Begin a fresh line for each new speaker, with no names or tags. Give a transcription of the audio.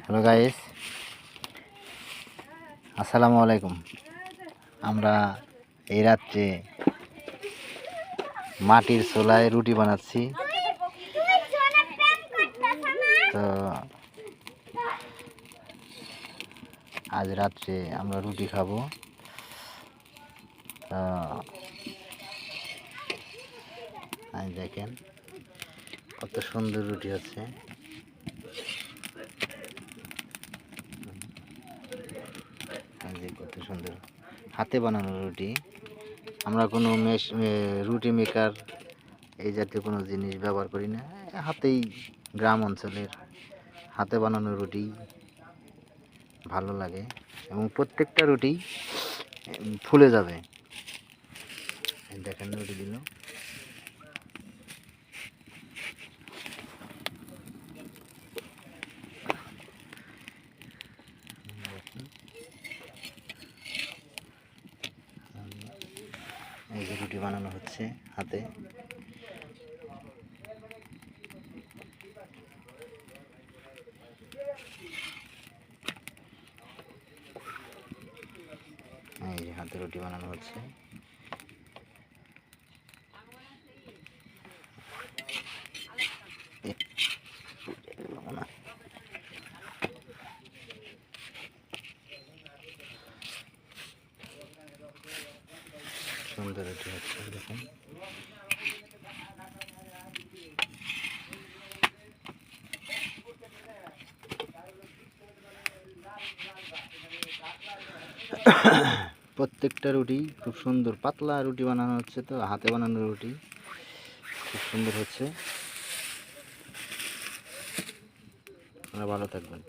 Hello guys, আসসালামু আলাইকুম। আমরা এই রাত্রে মাটির চুলায় রুটি বানাচ্ছি। তো আজ রাত্রে আমরা রুটি খাবো। তো দেখেন কত সুন্দর রুটি হচ্ছে। কত সুন্দর হাতে বানানো রুটি। আমরা কোনো রুটি মেকার এই জাতীয় কোনো জিনিস ব্যবহার করি না। হাতেই, গ্রাম অঞ্চলের হাতে বানানো রুটি ভালো লাগে এবং প্রত্যেকটা রুটি ফুলে যাবে। দেখেন রুটি দিল। এই যে রুটি বানানো হচ্ছে হাতে। এই যে হাতে রুটি বানানো হচ্ছে। সুন্দর রুটি হচ্ছে দেখুন। প্রত্যেকটা রুটি খুব সুন্দর পাতলা রুটি বানানো হচ্ছে। তো হাতে বানানো রুটি খুব সুন্দর হচ্ছে। আপনারা ভালো থাকবেন।